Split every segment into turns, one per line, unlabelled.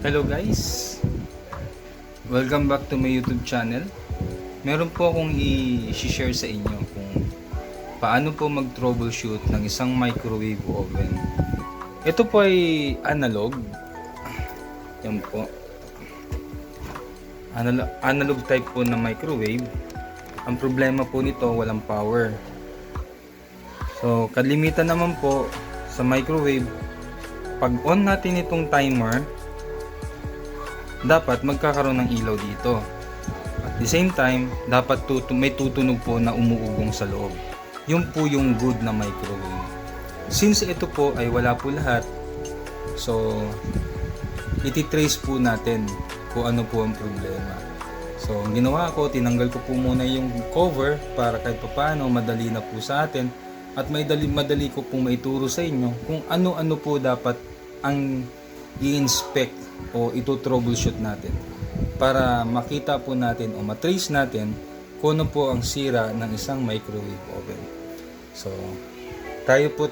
Hello guys! Welcome back to my YouTube channel. Meron po akong i-share sa inyo kung paano po mag-troubleshoot ng isang microwave oven. Ito po ay analog. Yan po. Analog type po na microwave. Ang problema po nito, walang power. So, kalimitan naman po sa microwave, pag on natin itong timer, dapat magkakaroon ng ilaw dito. At the same time, dapat may tutunog po na umuugong sa loob. Yun po yung good na microwave. Since ito po ay wala po lahat, so ititrace po natin kung ano po ang problema. So ang ginawa ko, tinanggal ko po muna yung cover para kahit paano madali na po sa atin at madali ko pong maituro sa inyo kung ano-ano po dapat ang i-inspect o ito-troubleshoot natin para makita po natin o matrace natin kung ano po ang sira ng isang microwave oven. So, tayo po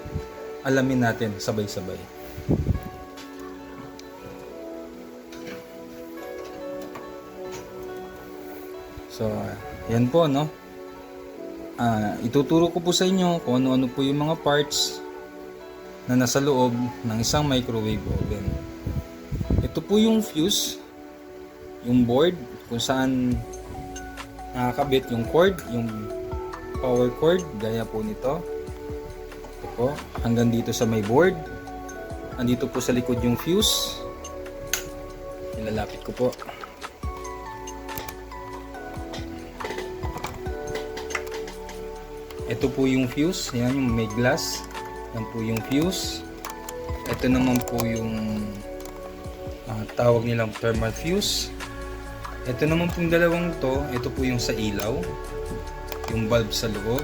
alamin natin sabay-sabay. So, yan po, no? Ituturo ko po sa inyo kung ano-ano po yung mga parts na nasa loob ng isang microwave oven. Ito po yung fuse, yung board kung saan nakakabit yung cord, yung power cord, gaya po nito. Ito po, hanggang dito sa may board. Andito po sa likod yung fuse. Nilalapit ko po. Ito po yung fuse, yan yung may glass. Yan po yung fuse. Ito naman po yung tawag nilang thermal fuse. Ito naman pong dalawang to, ito po yung sa ilaw, yung bulb sa loob.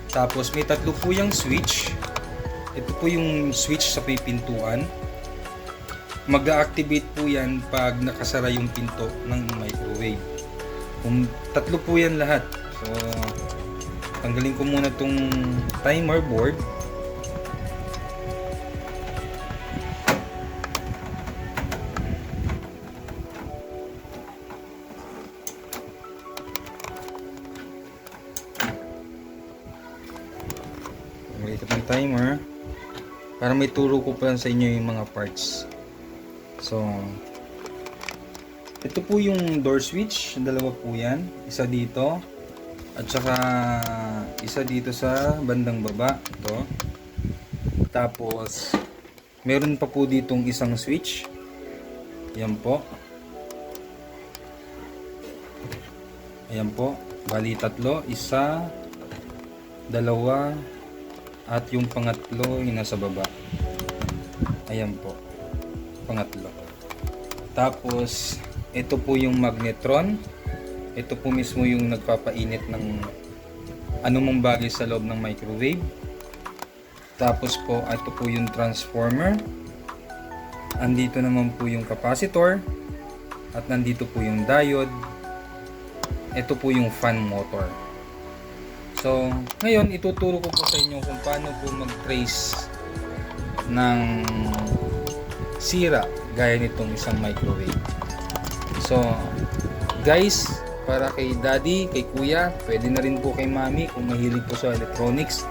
Tapos may tatlo po yung switch. Ito po yung switch sa pintuan. Mag-activate po yan pag nakasara yung pinto ng microwave. Tatlo po yan lahat. So tanggalin ko muna tong timer board. Ito ng timer para may turo ko pa sa inyo yung mga parts. So ito po yung door switch, dalawa po yan, isa dito at saka isa dito sa bandang baba, ito. Tapos meron pa po ditong isang switch, yan po, ayan po, bali tatlo, isa, dalawa, at yung pangatlo yung nasa baba. Ayan po, pangatlo. Tapos ito po yung magnetron. Ito po mismo yung nagpapainit ng anumang bagay sa loob ng microwave. Tapos po ito po yung transformer. Andito naman po yung capacitor. At nandito po yung diode. Ito po yung fan motor. So, ngayon ituturo ko po sa inyo kung paano po mag-trace ng sira gaya nitong isang microwave. So, guys, para kay daddy, kay kuya, pwede na rin po kay mami kung mahilig po sa electronics.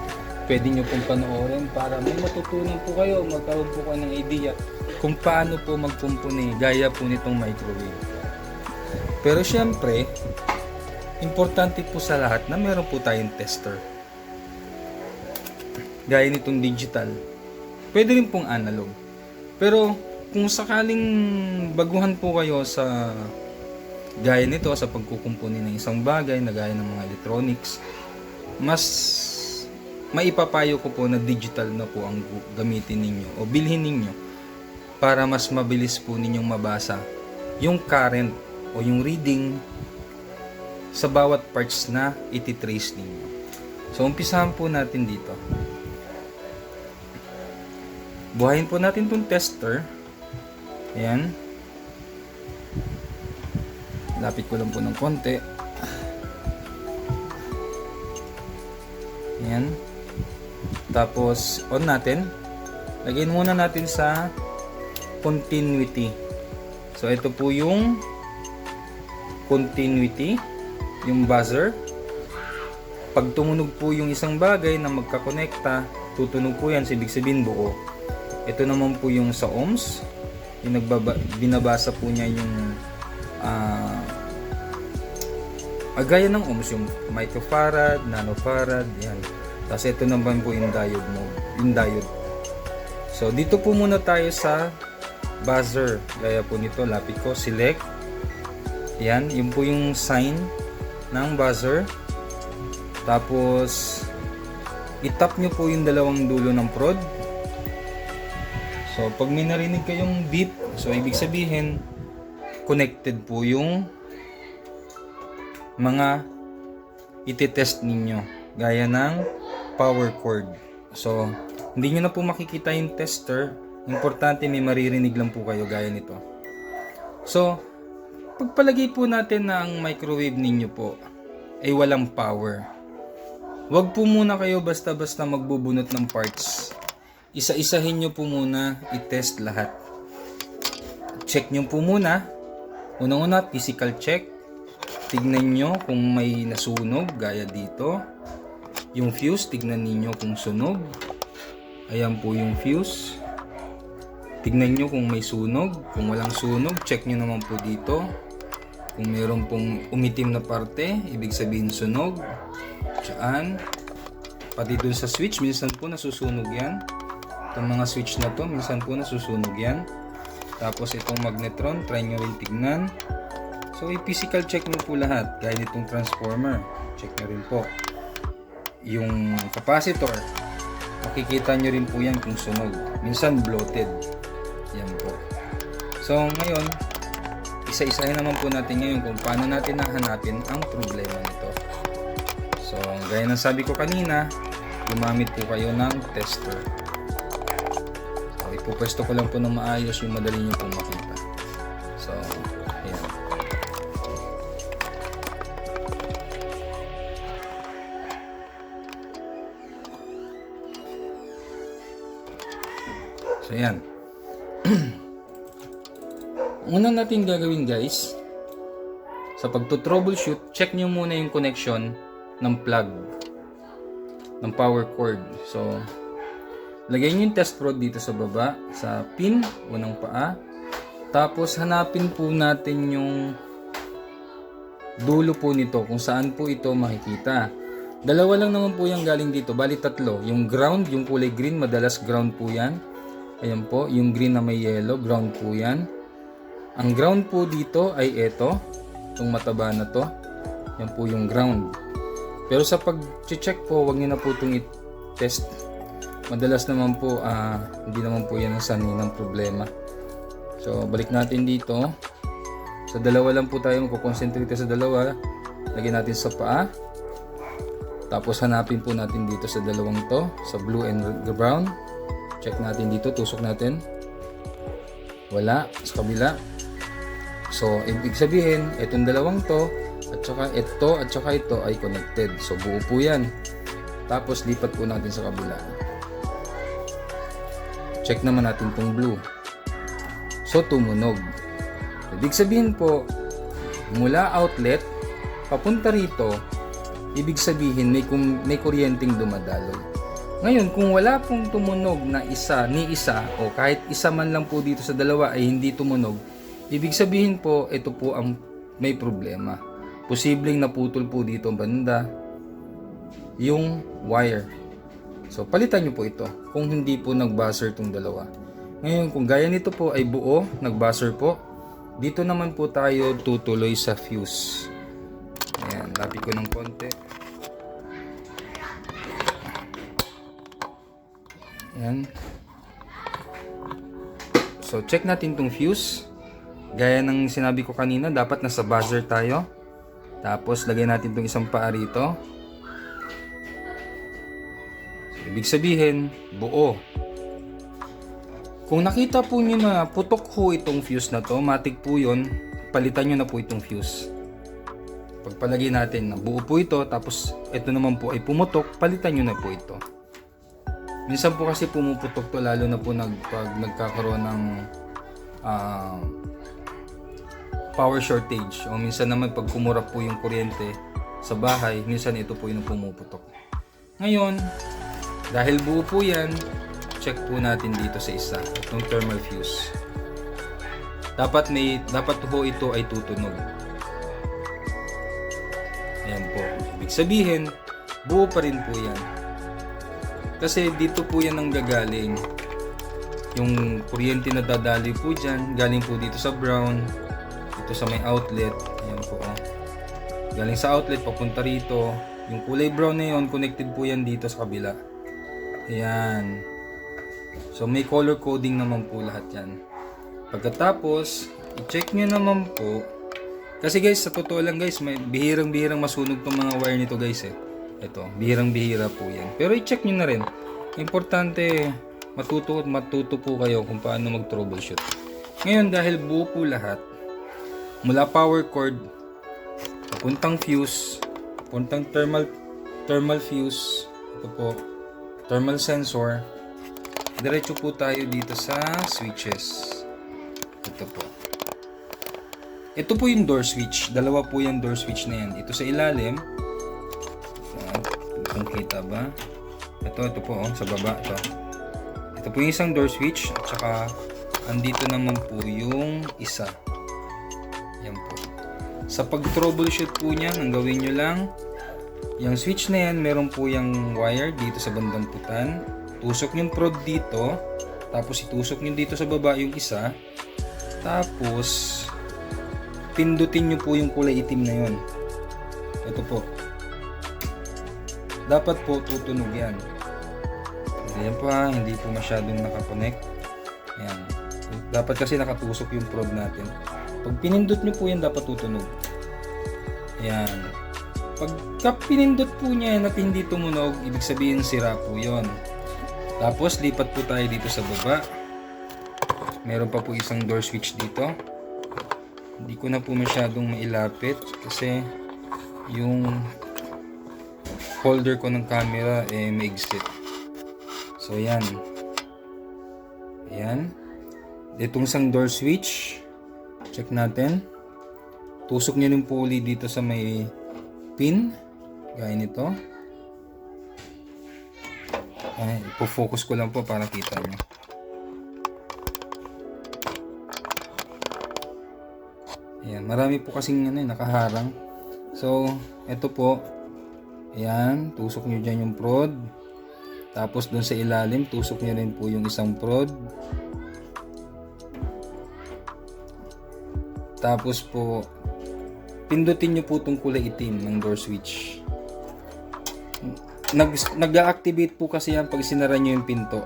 Pwede nyo pong panoorin para may matutunan po kayo, magkaroon po kayo ng idea kung paano po magkumpuni gaya po nitong microwave. Pero syempre, importante po sa lahat na meron po tayong tester. Gaya nitong digital. Pwede rin pong analog. Pero kung sakaling baguhan po kayo sa gaya nito sa pagkukumpuni ng isang bagay na gaya ng mga electronics, mas maipapayo ko po na digital na po ang gamitin ninyo o bilhin ninyo para mas mabilis po ninyong mabasa yung current o yung reading sa bawat parts na ititrace ninyo. So, umpisahan po natin dito. Buhayin po natin itong tester. Ayan. Lapit ko lang po ng konti. Ayan. Tapos, on natin. Lagyan muna natin sa continuity. So ito po yung continuity, yung buzzer. Pag tumunog po yung isang bagay na magkakonekta, tutunog po yan, ibig sabihin buo. Ito naman po yung sa ohms, yung binabasa po niya yung gaya ng ohms, yung microfarad, nanofarad, yan. Tapos ito naman po yung diode mode, yung diode. So dito po muna tayo sa buzzer. Gaya po nito, lapit ko, select. Yan, yun po yung sign ng buzzer. Tapos itap nyo po yung dalawang dulo ng prod. So pag may narinig kayong beep, so ibig sabihin connected po yung mga iti-test ninyo, gaya ng power cord. So hindi nyo na po makikita yung tester. Importante may maririnig lang po kayo gaya nito. So pagpalagay po natin na ang microwave ninyo po ay walang power, wag po muna kayo basta-basta magbubunot ng parts. Isa-isahin nyo po muna, i-test lahat. Check nyo po muna. Unang-una, physical check. Tignan nyo kung may nasunog, gaya dito. Yung fuse, tignan niyo kung sunog. Ayan po yung fuse. Tignan nyo kung may sunog. Kung walang sunog, check nyo naman po dito. Kung meron pong umitim na parte, ibig sabihin sunog. Diyan. Pati dun sa switch, minsan po nasusunog yan. Itong mga switch na to, minsan po nasusunog yan. Tapos itong magnetron, try nyo rin tignan. So i-physical check nyo po lahat. Gaya nitong transformer, check nyo rin po. Yung capacitor, makikita nyo rin po yan kung sunog. Minsan bloated. Yan po. So ngayon, isa-isahin naman po natin ngayon kung paano natin nahanapin ang problema nito. So gaya ng sabi ko kanina, gumamit po kayo ng tester. So ipupwesto ko lang po ng maayos yung madali nyo po makita. So ayan. So ayan. Una natin gagawin guys, sa pagto-troubleshoot, check nyo muna yung connection ng plug ng power cord. So lagay nyo yung test rod dito sa baba, sa pin, unang paa. Tapos hanapin po natin yung dulo po nito, kung saan po ito makikita. Dalawa lang naman po yung galing dito, bali tatlo. Yung ground, yung kulay green, madalas ground po yan. Ayan po, yung green na may yellow, ground po yan. Ang ground po dito ay ito, itong mataba na to. Yan po yung ground. Pero sa pag-check po, wag niyo na po itong i-test. Madalas naman po, hindi naman po yan ang sanhi ng problema. So, balik natin dito. Sa dalawa lang po tayo, magkukonsentrate sa dalawa. Lagyan natin sa paa. Tapos hanapin po natin dito sa dalawang to, sa blue and brown. Check natin dito, tusok natin. Wala, sa kabila. So, ibig sabihin, itong dalawang to, at saka ito ay connected. So, buo po yan. Tapos, lipat po natin sa kabila. Check naman natin itong blue. So, tumunog. Ibig sabihin po, mula outlet, papunta rito, ibig sabihin, may kuryenteng dumadaloy. Ngayon, kung wala pong tumunog na isa, o kahit isa man lang po dito sa dalawa ay hindi tumunog, ibig sabihin po, ito po ang may problema. Posibleng naputol po dito banda yung wire. So, palitan nyo po ito kung hindi po nag-buzzer itong dalawa. Ngayon, kung gaya nito po ay buo, nag-buzzer po, dito naman po tayo tutuloy sa fuse. Ayan, lapit ko ng konti. Ayan. So, check natin itong fuse. Gaya ng sinabi ko kanina, dapat nasa buzzer tayo. Tapos, lagay natin itong isang paa rito. So, ibig sabihin, buo. Kung nakita po nyo na putok ho itong fuse na to, matik po yun, palitan nyo na po itong fuse. Pagpalagay natin na buo po ito, tapos ito naman po ay pumutok, palitan nyo na po ito. Minsan po kasi pumuputok to, lalo na po pag nagkakaroon ng power shortage. O minsan naman pag kumura po yung kuryente sa bahay, minsan ito po yung pumuputok. Ngayon, dahil buo po yan, check po natin dito sa isa, itong thermal fuse. Dapat ho ito ay tutunog. Ayan po. Ibig sabihin, buo pa rin po yan. Kasi dito po yan ang gagaling. Yung kuryente na dadali po dyan, galing po dito sa brown, dito sa may outlet. Ayan po. Galing sa outlet, papunta rito. Yung kulay brown na yun, connected po yan dito sa kabila. Ayan. So may color coding naman po lahat yan. Pagkatapos, i-check nyo naman po. Kasi guys, sa totoo lang guys, may bihirang-bihirang masunog tong mga wire nito guys eh. Ito, bihirang-bihira po yan. Pero i-check nyo na rin. Importante, matuto po kayo kung paano mag-troubleshoot. Ngayon, dahil buo po lahat, mula power cord, papuntang fuse, papuntang thermal fuse, ito po, thermal sensor, diretso po tayo dito sa switches. Ito po. Ito po yung door switch. Dalawa po yung door switch na yan. Ito sa ilalim. Kung kita ba? Ito po sa baba. Ito po yung isang door switch. At saka andito naman po yung isa. Yan po. Sa pag-troubleshoot po niyan, ang gawin nyo lang, yung switch na yan, meron po yung wire dito sa bandang putan. Tusok yung prod dito. Tapos itusok nyo dito sa baba yung isa. Tapos pindutin nyo po yung kulay itim na yun. Ito po. Dapat po tutunog yan. Ayan po ha, hindi po masyadong nakakonect. Ayan. Dapat kasi nakatusok yung probe natin. Pag pinindot nyo po yan, dapat tutunog. Ayan. Pagka pinindot po niya yan at hindi tumunog, ibig sabihin sira po yun. Tapos lipat po tayo dito sa baba. Meron pa po isang door switch dito. Hindi ko na po masyadong mailapit kasi yung holder ko ng camera maigsit. So yan. Ayan. Itong isang door switch. Check natin. Tusok nyo yung pulley dito sa may pin. Gaya nito. Ay, ipo-focus ko lang po para kita nyo. Ayan, marami po kasing nakaharang. So, ito po. Ayan, tusok nyo dyan yung prod. Tapos dun sa ilalim, tusok nyo rin po yung isang prod. Tapos po, pindutin nyo po itong kulay itim ng door switch. Nag-activate po kasi yan pag sinara nyo yung pinto.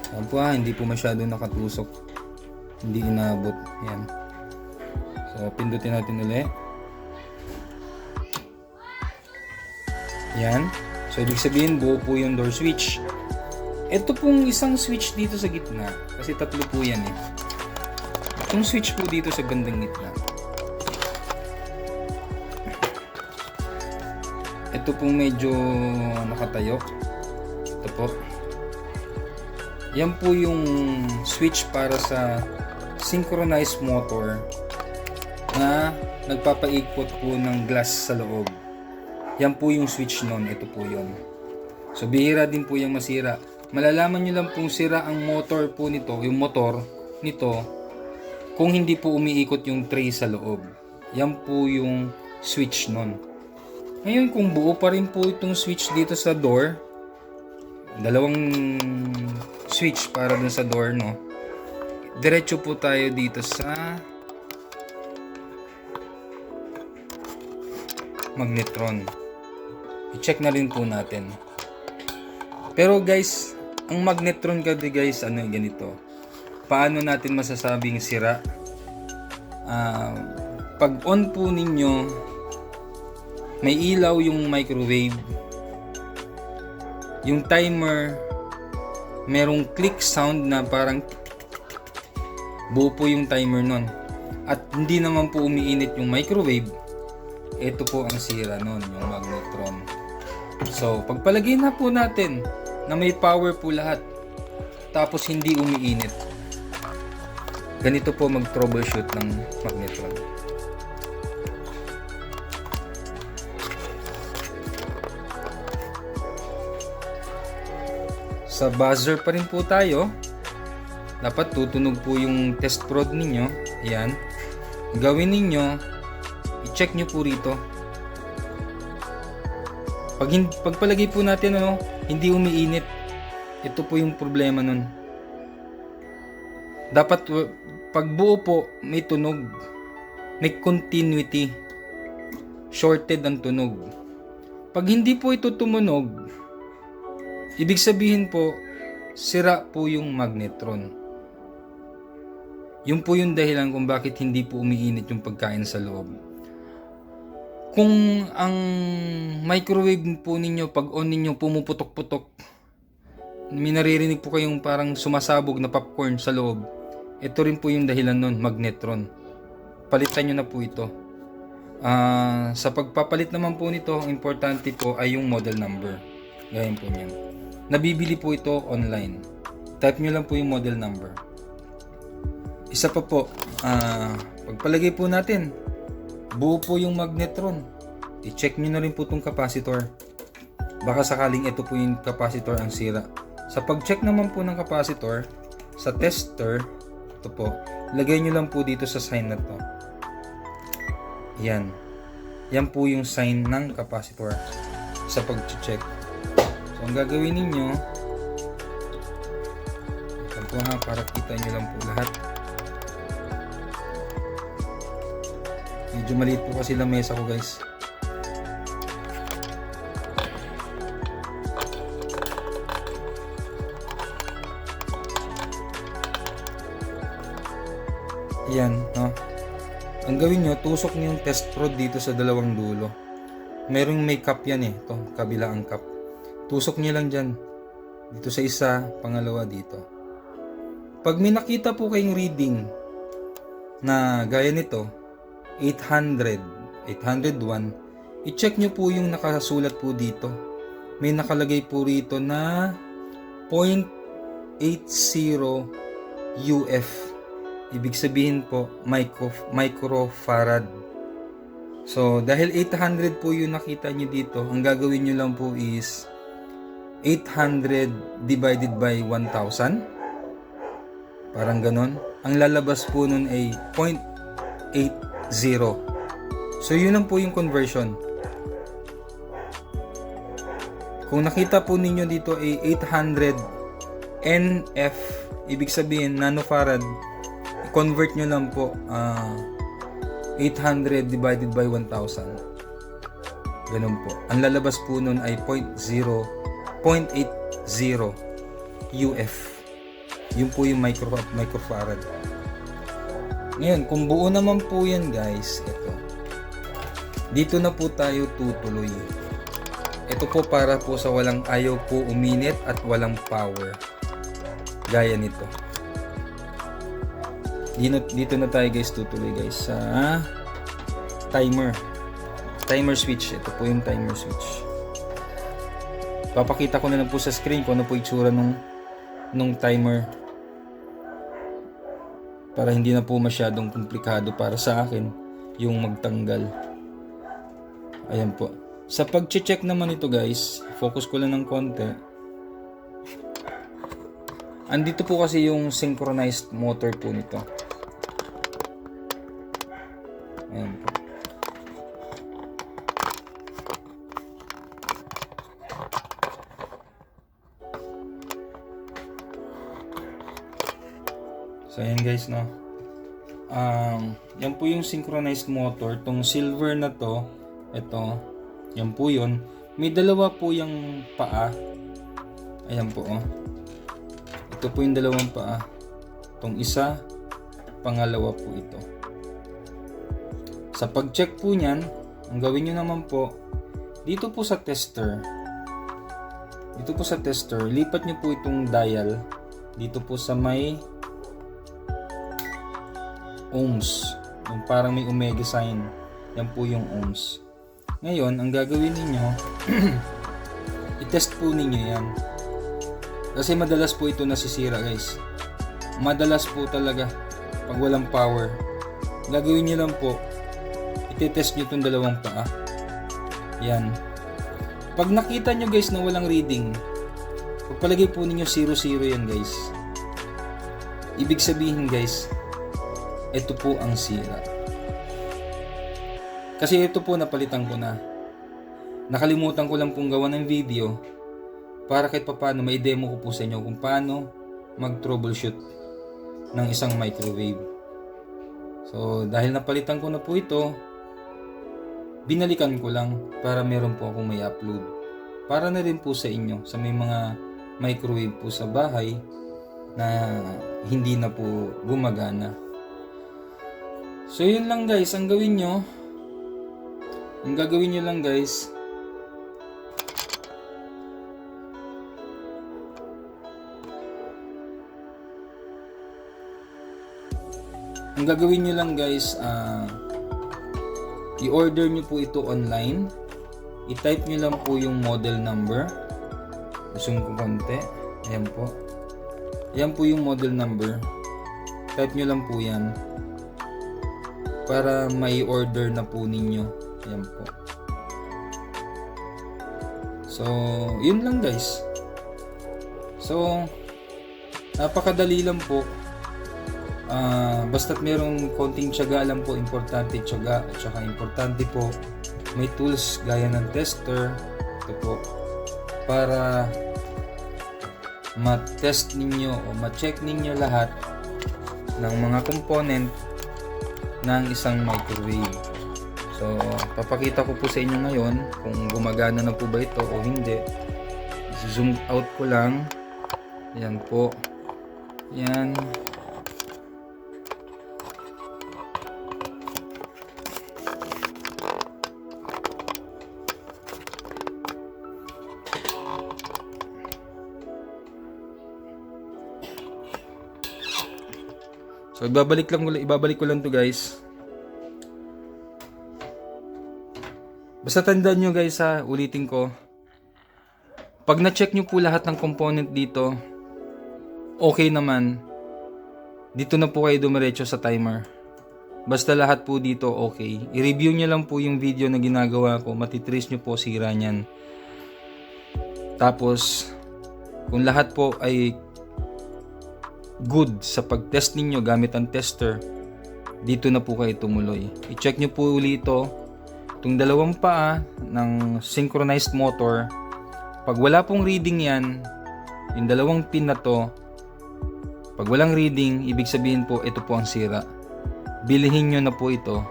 Ayan po hindi po masyado nakatusok. Hindi inaabot. Yan. So, pindutin natin ulit. Yan. So, ibig sabihin, buo po yung door switch. Ito pong isang switch dito sa gitna. Kasi tatlo po yan eh. Itong switch po dito sa bandang gitna. Ito pong medyo nakatayo. Ito po. Yan po yung switch para sa synchronized motor na nagpapaikot po ng glass sa loob. Yan po yung switch nun. Ito po yun. So bihira din po yung masira. Malalaman nyo lang pong sira ang motor po nito, yung motor nito, kung hindi po umiikot yung tray sa loob. Yan po yung switch nun. Ngayon kung buo pa rin po itong switch dito sa door, dalawang switch para dun sa door, no? Diretso po tayo dito sa magnetron. I-check na rin po natin. Pero guys, ang magnetron kasi guys, ganito. Paano natin masasabing sira? Pag on po ninyo, may ilaw yung microwave. Yung timer, merong click sound na parang buo po yung timer nun. At hindi naman po umiinit yung microwave. Ito po ang sira nun, yung magnetron. So, pagpalagay na po natin na may power po lahat, tapos hindi umiinit. Ganito po mag-troubleshoot ng magnetron. Sa buzzer pa rin po tayo. Dapat tutunog po yung test prod ninyo. Ayan. Gawin ninyo, i-check nyo po rito. Pagpalagay po natin hindi umiinit. Ito po yung problema nun. Dapat pagbuo po may tunog. May continuity. Shorted ang tunog. Pag hindi po ito tumunog, ibig sabihin po, sira po yung magnetron. Yun po yung dahilan kung bakit hindi po umiinit yung pagkain sa loob. Kung ang microwave po ninyo, pag on ninyo, pumuputok-putok, may naririnig po kayong parang sumasabog na popcorn sa loob. Ito rin po yung dahilan nun, magnetron. Palitan nyo na po ito. Sa pagpapalit naman po nito, ang importante po ay yung model number. Gayun po niyan. Nabibili po ito online. Type nyo lang po yung model number. Isa pa po, pagpalagay po natin, buo po yung magnetron. I-check nyo na rin po itong capacitor. Baka sakaling ito po yung capacitor ang sira. Sa pag-check naman po ng capacitor, sa tester, ito po, lagay nyo lang po dito sa sign na to. Yan. Yan po yung sign ng capacitor sa pag-check. So, ang gagawin ninyo, ito po para kita nyo lang po lahat. Medyo maliit po kasi lamesa ko, guys. Yan, no? Ang gawin nyo, tusok nyo yung test rod dito sa dalawang dulo. Merong may cup yan ito, kabila ang cup. Tusok nyo lang dyan. Dito sa isa, pangalawa dito. Pag may nakita po kayong reading na gaya nito, 800, 801, i-check nyo po yung nakasulat po dito. May nakalagay po rito na 0.80 UF. Ibig sabihin po, microfarad. So, dahil 800 po yung nakita nyo dito, ang gagawin nyo lang po is 800 divided by 1,000. Parang ganon. Ang lalabas po nun ay 0.80. So, yun lang po yung conversion. Kung nakita po ninyo dito ay 800 NF, ibig sabihin nanofarad, i-convert nyo lang po 800 divided by 1,000. Ganun po. Ang lalabas po nun ay 0.80 UF. Yun po yung microfarad. Ngayon, kung buo naman po yan, guys, ito. Dito na po tayo tutuloy. Ito po para po sa walang ayaw po uminit at walang power. Gaya nito. Dito na tayo, guys, tutuloy, guys, sa timer switch. Ito po yung timer switch. Papakita ko na lang po sa screen kung ano po itsura nung timer, para hindi na po masyadong komplikado para sa akin yung magtanggal. Ayan po. Sa pag-check naman ito, guys, focus ko lang ng konti. Andito po kasi yung synchronized motor po nito. Ayan po. So ayan, guys, no. Yan po yung synchronized motor. Tong silver na to, ito, yan po yun. May dalawa po yung paa. Ayan po, oh. Ito po yung dalawang paa. Tong isa, pangalawa po ito. Sa pag-check po niyan, ang gawin nyo naman po, dito po sa tester, lipat nyo po itong dial dito po sa may ohms. Yung parang may omega sign. Yan po yung ohms. Ngayon, ang gagawin ninyo, i-test po ninyo yan. Kasi madalas po ito nasisira, guys. Madalas po talaga. pag walang power. Gagawin nyo lang po, itetest nyo itong dalawang paa. Yan. Pag nakita nyo guys na walang reading, pagpalagay po ninyo 0-0 yan guys. Ibig sabihin guys, ito po ang sira. Kasi ito po napalitan ko na. Nakalimutan ko lang pong gawa ng video para kahit paano may demo ko po sa inyo kung paano mag-troubleshoot ng isang microwave. So dahil napalitan ko na po ito, binalikan ko lang para meron po akong may upload. Para na rin po sa inyo, sa may mga microwave po sa bahay na hindi na po gumagana. So yun lang guys, ang gagawin nyo lang guys, i-order nyo po ito online. I-type nyo lang po yung model number. Zoom ko konti. Ayan po. Ayan po yung model number. Type nyo lang po yan para may order na po ninyo. Ayan po. So, yun lang guys. So, napakadali lang po. Basta't merong konting tiyaga lang po, importante tiyaga, at saka importante po may tools gaya ng tester. Ito po, para ma-test ninyo o ma-check ninyo lahat ng mga component ng isang microwave. So, papakita ko po sa inyo ngayon kung gumagana na po ba ito o hindi. Zoom out ko lang. Ayan po. Ayan. So ibabalik ko lang to guys. Basta tandaan nyo guys ha, ulitin ko. Pag na-check nyo po lahat ng component dito, okay naman. Dito na po kayo dumiretso sa timer. Basta lahat po dito okay. I-review nyo lang po yung video na ginagawa ko. Matitrace nyo po sira nyan. Tapos, kung lahat po ay good sa pag-test ninyo gamit ang tester, dito na po kayo tumuloy. I-check nyo po ulit itong dalawang paa ng synchronized motor. Pag wala pong reading yan, yung dalawang pin na to, pag walang reading, ibig sabihin po ito po ang sira. Bilihin nyo na po ito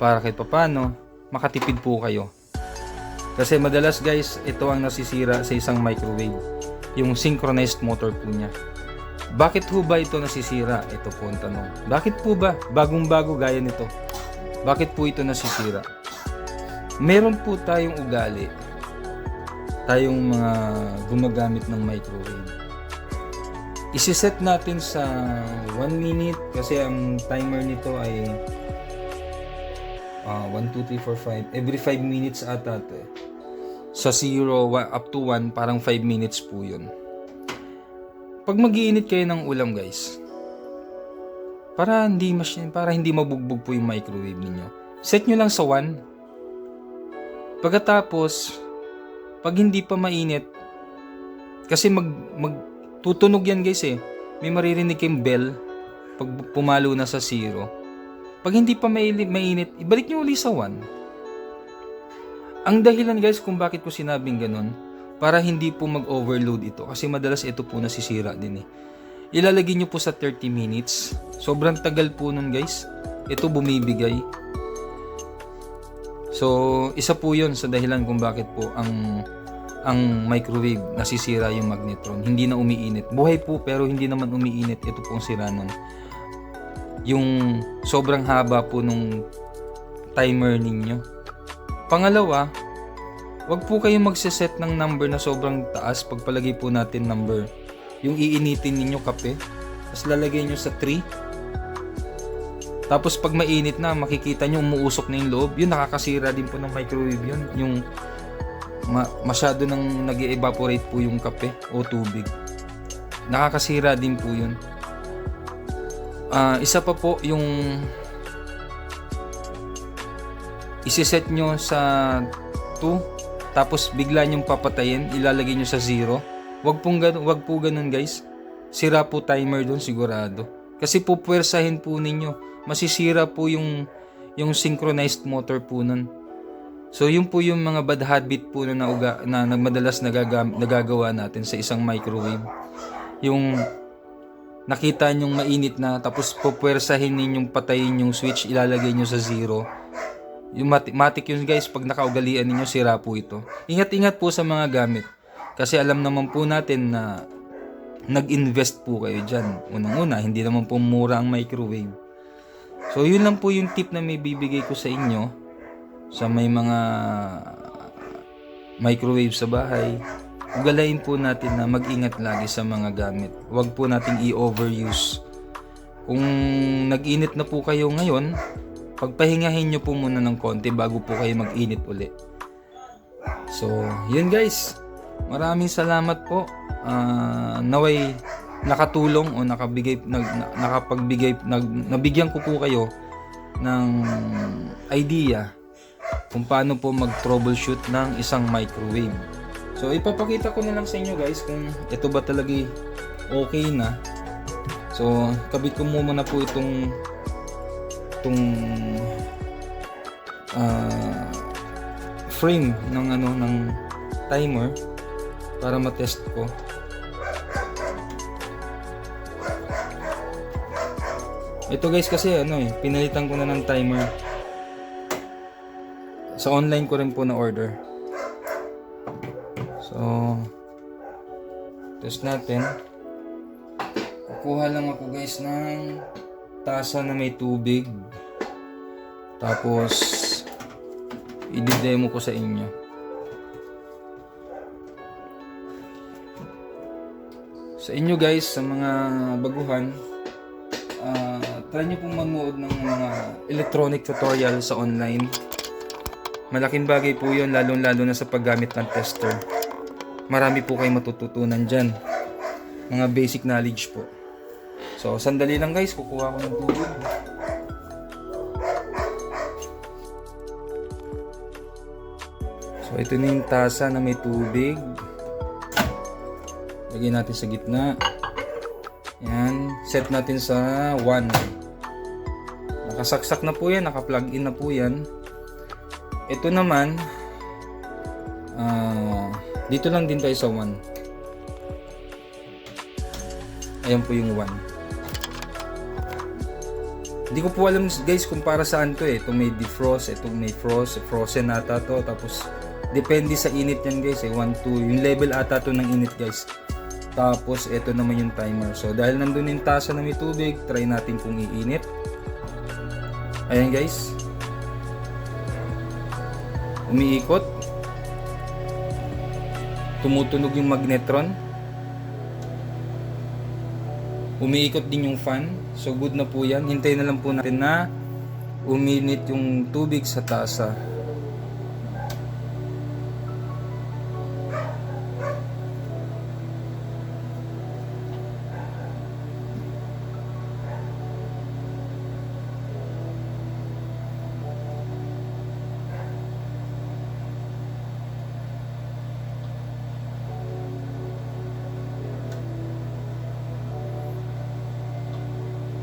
para kahit papano makatipid po kayo. Kasi madalas guys, ito ang nasisira sa isang microwave, yung synchronized motor po niya. Bakit po ba ito nasisira? Ito po ang tanong. Bakit po ba? Bagong-bago gaya nito. Bakit po ito nasisira? Meron po tayong ugali. Tayong mga gumagamit ng microwave. Isiset natin sa 1 minute kasi ang timer nito ay 1, 2, 3, 4, 5. Every 5 minutes ata ito eh. Sa 0 up to 1, parang 5 minutes po yun. Pag mag-iinit kayo ng ulam guys, para hindi mabugbog po yung microwave ninyo, set nyo lang sa 1. Pagkatapos, pag hindi pa mainit, kasi tutunog yan guys eh, may maririnig kayong bell pag pumalo na sa 0. Pag hindi pa mainit, ibalik nyo ulit sa 1. Ang dahilan guys kung bakit ko sinabing ganun, para hindi po mag-overload ito. Kasi madalas ito po nasisira din eh. Ilalagay nyo po sa 30 minutes. Sobrang tagal po nun guys. Ito bumibigay. So, isa po yun sa dahilan kung bakit po ang microwave nasisira yung magnetron. Hindi na umiinit. Buhay po pero hindi naman umiinit. Ito po ang sira nun. Yung sobrang haba po nung timer ninyo. Pangalawa, wag po kayong magse-set ng number na sobrang taas. Pagpalagay po natin number, yung iinitin ninyo kape, tapos lalagay nyo sa 3. Tapos pag mainit na, makikita nyo umuusok na yung loob. Yun, nakakasira din po ng microwave yun. Yung masyado nang nag-evaporate po yung kape o tubig. Nakakasira din po yun. Isa pa po yung isiset nyo sa 2, tapos bigla nyong papatayin, ilalagay nyo sa 0. Wag po ganun guys. Sira po timer doon sigurado. Kasi po puwersahin po ninyo. Masisira po yung synchronized motor po nun. So yun po yung mga bad habit po na madalas nagagawa natin sa isang microwave. Yung nakita nyong mainit na, tapos pupuwersahin ninyong patayin yung switch, ilalagay nyo sa 0. Yung matik yun guys, pag nakaugalian ninyo, sira po ito. Ingat-ingat po sa mga gamit. Kasi alam naman po natin na nag-invest po kayo dyan. Unang-una, hindi naman po mura ang microwave. So yun lang po yung tip na may bibigay ko sa inyo. Sa may mga microwave sa bahay, ugalayin po natin na mag-ingat lagi sa mga gamit. Huwag po nating i-overuse. Kung nag-init na po kayo ngayon, pagpahingahin nyo po muna ng konti bago po kayo mag-init uli. So, yun guys. Maraming salamat po. Naway nakatulong o nabigyan ko po kayo ng idea kung paano po mag-troubleshoot ng isang microwave. So, ipapakita ko na lang sa inyo guys kung ito ba talaga okay na. So, kabit ko muna po itong frame ng timer para matest ko. Ito guys kasi pinalitan ko na ng timer. Sa online ko rin po na order. So, test natin. Kukuha lang ako guys ng tasa na may tubig. Tapos i-demo ko sa inyo. Sa inyo guys, sa mga baguhan, try nyo pong manood ng mga electronic tutorial sa online. Malaking bagay po yun, lalo na sa paggamit ng tester. Marami po kayong matututunan dyan. Mga basic knowledge po. So, sandali lang guys, kukuha ko ng tubig. So, ito na yung tasa na may tubig. Lagyan natin sa gitna. Yan, set natin sa 1. Nakasaksak na po yan, naka-plug in na po yan. Ito naman, dito lang din tayo sa 1. Ayan po yung 1. Hindi ko po alam guys kung para saan to eh. Ito may defrost, ito may frost, frozen ata to. Tapos, depende sa init yan guys eh. 1, 2, yung level ata to ng init guys. Tapos, ito naman yung timer. So, dahil nandun yung tasa na may tubig, try natin kung iinit. Ayan guys. Umiikot. Tumutunog yung magnetron. Umiikot din yung fan. So good na po yan. Hintayin na lang po natin na uminit yung tubig sa tasa.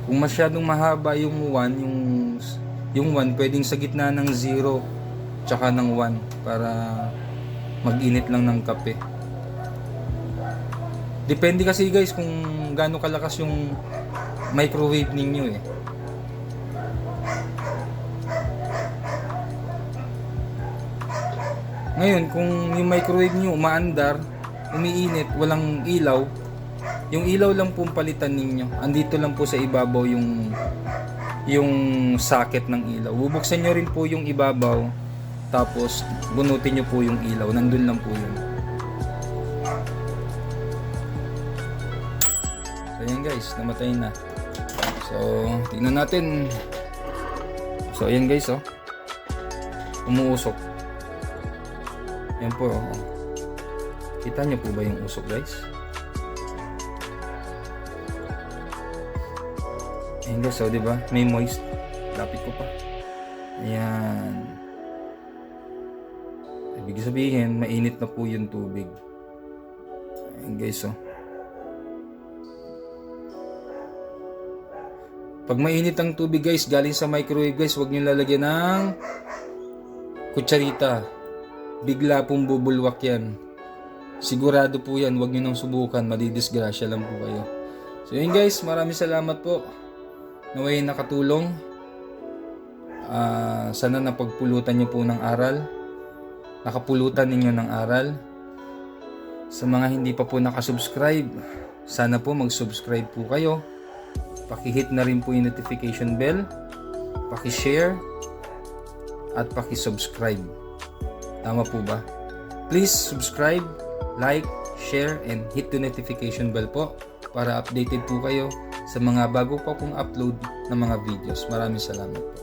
Kung masyadong mahaba yung 1, yung 1 pwedeng sa gitna ng 0 tsaka ng 1 para mag-init lang ng kape. Depende kasi guys kung gaano kalakas yung microwave ninyo eh. Ngayon, kung yung microwave nyo umaandar, umiinit, walang ilaw, yung ilaw lang po palitan ninyo. Andito lang po sa ibabaw yung socket ng ilaw. Bubuksan nyo rin po yung ibabaw, tapos bunutin nyo po yung ilaw. Nandun lang po yun. So yan guys, namatay na. So tingnan natin. So ayan guys, umuusok. Yan po. Kita nyo po ba yung usok guys? Ayan guys, so diba? May moist. Lapit ko pa. Ayan. Ibig sabihin, mainit na po yung tubig. Ayan guys, oh. Pag mainit ang tubig guys, galing sa microwave guys, huwag nyo lalagyan ng kutsarita. Bigla pong bubulwak yan. Sigurado po yan, huwag nyo nang subukan, madidisgrasya lang po kayo. So yun guys, maraming salamat po. Naway nakatulong. Sana napagpulutan nyo po ng aral. Nakapulutan ninyo ng aral. Sa mga hindi pa po nakasubscribe, sana po mag-subscribe po kayo. Paki-hit na rin po yung notification bell, paki-share, at paki-subscribe. Tama po ba? Please subscribe, like, share, and hit the notification bell po para updated po kayo sa mga bago pa pong upload ng mga videos. Maraming salamat po.